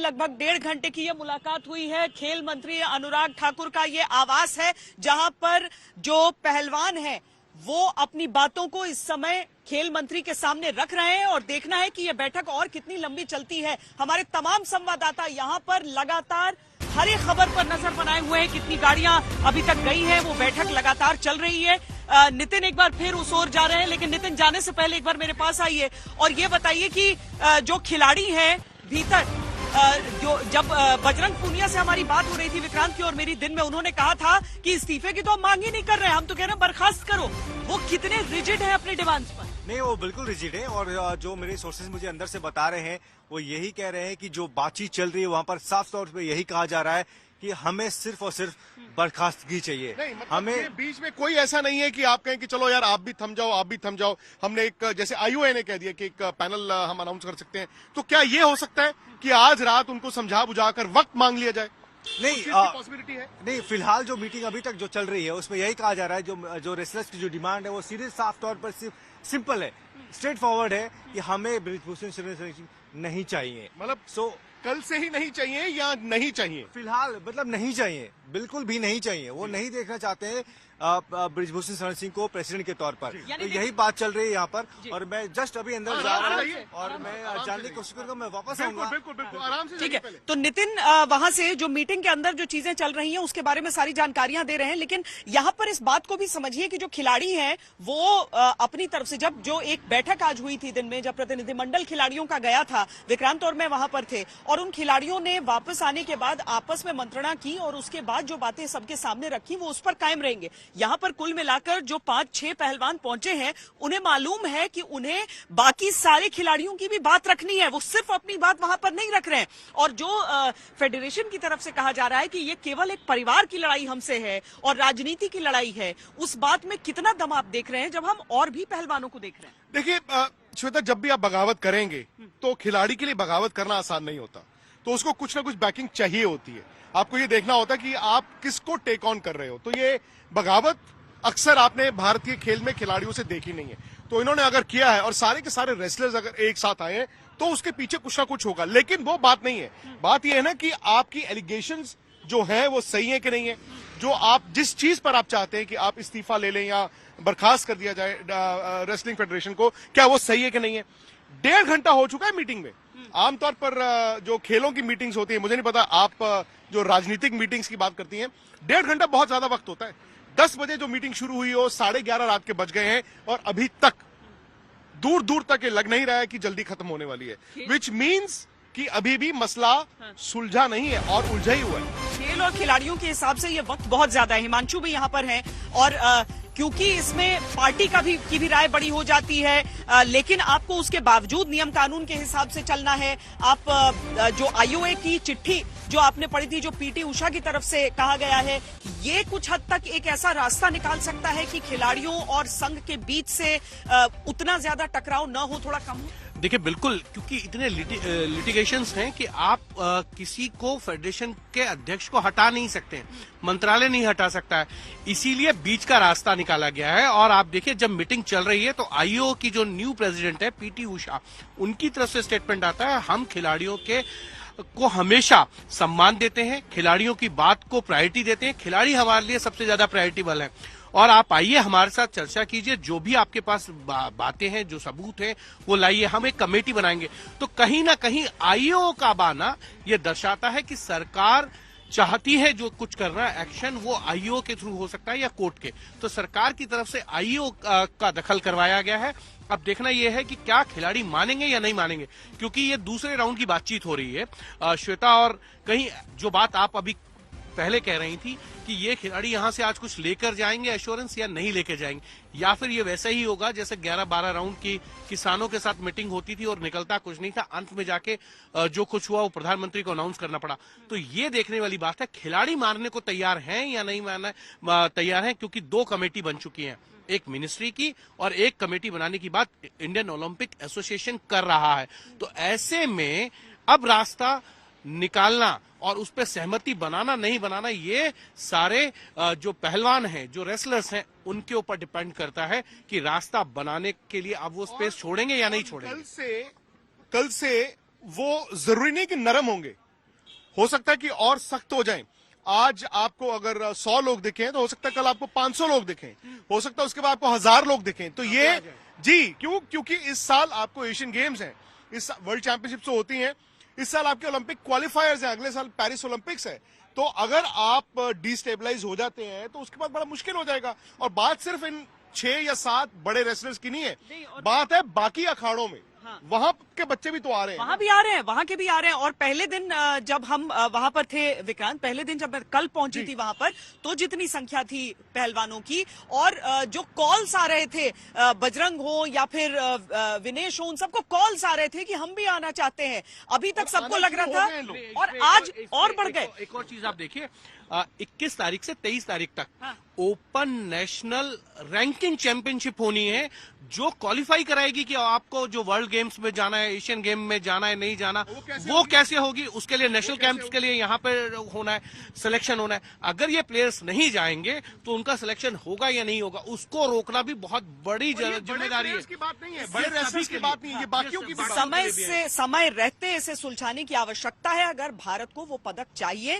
लगभग 1.5 घंटे की ये मुलाकात हुई है। खेल मंत्री अनुराग ठाकुर का ये आवास है जहां पर जो पहलवान है वो अपनी बातों को इस समय खेल मंत्री के सामने रख रहे हैं और देखना है कि यह बैठक और कितनी लंबी चलती है। हमारे तमाम संवाददाता यहां पर लगातार हर एक खबर पर नजर बनाए हुए हैं। कितनी गाड़ियां अभी तक गई हैं, वो बैठक लगातार चल रही है। नितिन एक बार फिर उस ओर जा रहे हैं, लेकिन नितिन जाने से पहले एक बार मेरे पास आइए और ये बताइए कि जो खिलाड़ी हैं भीतर, जो जब बजरंग पूनिया से हमारी बात हो रही थी विक्रांत की और मेरी दिन में, उन्होंने कहा था कि इस्तीफे की तो हम मांग ही नहीं कर रहे हैं, हम तो कह रहे हैं बर्खास्त करो। वो कितने रिजिड हैं अपने डिमांड्स पर? नहीं, वो बिल्कुल रिजिड है और जो मेरे सोर्सेज मुझे अंदर से बता रहे हैं वो यही कह रहे हैं कि जो बातचीत चल रही है वहां पर साफ तौर पे यही कहा जा रहा है कि हमें सिर्फ और सिर्फ बर्खास्तगी चाहिए। नहीं, मतलब हमें बीच में कोई ऐसा नहीं है कि आप कहें कि चलो यार आप भी थम जाओ, आप भी थम जाओ। हमने एक, जैसे आईओए ने कह दिया कि एक पैनल हम अनाउंस कर सकते हैं, तो क्या ये हो सकता है कि आज रात उनको समझा बुझाकर वक्त मांग लिया जाए? नहीं, पॉसिबिलिटी है? नहीं, फिलहाल जो मीटिंग अभी तक जो चल रही है उसमें यही कहा जा रहा है जो रेसलर्स की जो डिमांड है वो सीधे साफ तौर पर सिर्फ सिंपल है, स्ट्रेट फॉरवर्ड है कि हमें बृजभूषण शरण नहीं चाहिए। मतलब कल से ही नहीं चाहिए या नहीं चाहिए? फिलहाल मतलब नहीं चाहिए, बिल्कुल भी नहीं चाहिए। वो नहीं देखना चाहते हैं बृजभूषण शरण सिंह को प्रेसिडेंट के तौर पर। तो यही बात चल रही है यहाँ पर और मैं जस्ट अभी अंदर जा रहा हूँ और मैं जानने की कोशिश करूंगा, मैं वापस आऊंगा। बिल्कुल आराम से। ठीक है, तो नितिन वहां से जो मीटिंग के अंदर जो चीजें चल रही हैं उसके बारे में सारी जानकारियां दे रहे हैं, लेकिन यहाँ पर इस बात को भी समझिए कि जो खिलाड़ी हैं वो अपनी तरफ से, जब जो एक बैठक आज हुई थी दिन में, जब प्रतिनिधिमंडल खिलाड़ियों का गया था, विक्रांत और मैं वहां पर थे, और उन खिलाड़ियों ने वापस आने के बाद आपस में मंत्रणा की और उसके बाद जो बातें सबके सामने रखी वो उस पर कायम रहेंगे। यहाँ पर कुल मिलाकर जो 5-6 पहलवान पहुंचे हैं उन्हें मालूम है कि उन्हें बाकी सारे खिलाड़ियों की भी बात रखनी है, वो सिर्फ अपनी बात वहां पर नहीं रख रहे हैं। और जो फेडरेशन की तरफ से कहा जा रहा है कि ये केवल एक परिवार की लड़ाई हमसे है और राजनीति की लड़ाई है, उस बात में कितना दम आप देख रहे हैं जब हम और भी पहलवानों को देख रहे हैं? देखिए श्वेता, जब भी आप बगावत करेंगे तो खिलाड़ी के लिए बगावत करना आसान नहीं होता, तो उसको कुछ ना कुछ बैकिंग चाहिए होती है। आपको ये देखना होता है कि आप किसको टेक ऑन कर रहे हो। तो ये बगावत अक्सर आपने भारतीय खेल में खिलाड़ियों से देखी नहीं है, तो इन्होंने अगर किया है और सारे के सारे रेसलर्स अगर एक साथ आए हैं तो उसके पीछे कुछ ना कुछ होगा। लेकिन वो बात नहीं है, बात यह है ना कि आपकी एलिगेशंस जो है वो सही है कि नहीं है। जो आप जिस चीज पर आप चाहते हैं कि आप इस्तीफा ले लें या बर्खास्त कर दिया जाए रेसलिंग फेडरेशन को, क्या वो सही है कि नहीं है? 1.5 घंटा हो चुका है मीटिंग में। आमतौर पर जो खेलों की मीटिंग्स होती है, मुझे नहीं पता आप जो राजनीतिक मीटिंग्स की बात करती हैं, 1.5 घंटा बहुत ज्यादा वक्त होता है। 10 बजे जो मीटिंग शुरू हुई हो 11:30 रात के बज गए हैं और अभी तक दूर दूर तक ये लग नहीं रहा है कि जल्दी खत्म होने वाली है, विच मीन्स कि अभी भी मसला सुलझा नहीं है और उलझा ही हुआ है। खेल और खिलाड़ियों के हिसाब से ये वक्त बहुत ज्यादा है। हिमांशु भी यहाँ पर हैं और क्योंकि इसमें पार्टी की भी राय बड़ी हो जाती है, लेकिन आपको उसके बावजूद नियम कानून के हिसाब से चलना है। आप जो आईओए की चिट्ठी जो आपने पढ़ी थी, जो पीटी उषा की तरफ से कहा गया है, ये कुछ हद तक एक ऐसा रास्ता निकाल सकता है कि खिलाड़ियों और संघ के बीच से उतना ज्यादा टकराव न हो, थोड़ा कम हो। देखिए बिल्कुल, क्योंकि इतने लिटिगेशंस हैं कि आप किसी को फेडरेशन के अध्यक्ष को हटा नहीं सकते, मंत्रालय नहीं हटा सकता है, इसीलिए बीच का रास्ता निकाला गया है। और आप देखिए जब मीटिंग चल रही है तो आईओ की जो न्यू प्रेसिडेंट है पीटी उषा, उनकी तरफ से स्टेटमेंट आता है, हम खिलाड़ियों को हमेशा सम्मान देते हैं, खिलाड़ियों की बात को प्रायोरिटी देते हैं, खिलाड़ी हमारे लिए सबसे ज्यादा प्रायोरिटेबल है। और आप आइए हमारे साथ चर्चा कीजिए, जो भी आपके पास बातें हैं, जो सबूत हैं वो लाइए, हम एक कमेटी बनाएंगे। तो कहीं ना कहीं आईओ का बहाना ये दर्शाता है कि सरकार चाहती है जो कुछ करना एक्शन वो आईओ के थ्रू हो सकता है या कोर्ट के, तो सरकार की तरफ से आईओ का दखल करवाया गया है। अब देखना यह है कि क्या खिलाड़ी मानेंगे या नहीं मानेंगे, क्योंकि ये दूसरे राउंड की बातचीत हो रही है श्वेता। और कहीं जो बात आप अभी पहले कह रही थी कि ये खिलाड़ी यहां से आज कुछ लेकर जाएंगे एश्योरेंस या नहीं लेकर जाएंगे, या फिर ये वैसा ही होगा जैसे 11-12 राउंड की किसानों के साथ मीटिंग होती थी और निकलता कुछ नहीं था, अंत में जाके जो कुछ हुआ वो प्रधानमंत्री को अनाउंस करना पड़ा। तो ये देखने वाली बात है खिलाड़ी मारने को तैयार हैं या नहीं मारना तैयार हैं, क्योंकि 2 कमेटी बन चुकी हैं, एक मिनिस्ट्री की और एक कमेटी बनाने की बात इंडियन ओलंपिक एसोसिएशन कर रहा है। तो ऐसे में अब रास्ता निकालना और उस पर सहमति बनाना नहीं बनाना, ये सारे जो पहलवान हैं, जो रेसलर्स हैं, उनके ऊपर डिपेंड करता है कि रास्ता बनाने के लिए अब वो स्पेस छोड़ेंगे या नहीं छोड़ेंगे। कल से वो जरूरी नहीं कि नरम होंगे, हो सकता है कि और सख्त हो जाएं। आज आपको अगर 100 लोग दिखें तो हो सकता है कल आपको 500 लोग दिखें, हो सकता है उसके बाद आपको 1000 लोग दिखें। तो ये जी क्योंकि इस साल आपको एशियन गेम्स हैं, इस वर्ल्ड चैंपियनशिप तो होती हैं, इस साल आपके ओलंपिक क्वालिफायर्स हैं, अगले साल पेरिस ओलंपिक्स है। तो अगर आप डिस्टेबलाइज हो जाते हैं तो उसके बाद बड़ा मुश्किल हो जाएगा। और बात सिर्फ इन 6 या 7 बड़े रेसलर्स की नहीं है, बात है बाकी अखाड़ों में। हाँ। वहां के बच्चे भी तो आ रहे हैं, वहां भी आ रहे हैं, वहां के भी आ रहे हैं। और पहले दिन जब हम वहां पर थे विक्रांत, पहले दिन जब मैं कल पहुंची थी वहां पर, तो जितनी संख्या थी पहलवानों की और जो कॉल्स आ रहे थे, बजरंग हो या फिर विनेश हो, उन सबको कॉल्स आ रहे थे कि हम भी आना चाहते हैं। अभी तक सबको लग रहा था और आज और बढ़ गए। एक और चीज आप देखिए, 21 तारीख से 23 तारीख तक हाँ। ओपन नेशनल रैंकिंग चैंपियनशिप होनी है, जो क्वालिफाई कराएगी कि आपको जो वर्ल्ड गेम्स में जाना है, एशियन गेम में जाना है, नहीं जाना, वो कैसे होगी। उसके लिए नेशनल कैंप्स के लिए यहाँ पे होना है, सिलेक्शन होना है। अगर ये प्लेयर्स नहीं जाएंगे तो उनका सिलेक्शन होगा या नहीं होगा, उसको रोकना भी बहुत बड़ी जिम्मेदारी है। की बात नहीं है, बड़े रेसलर्स की बात नहीं है, ये बाकियों की बात है। समय रहते इसे सुलझाने की आवश्यकता है। अगर भारत को वो पदक चाहिए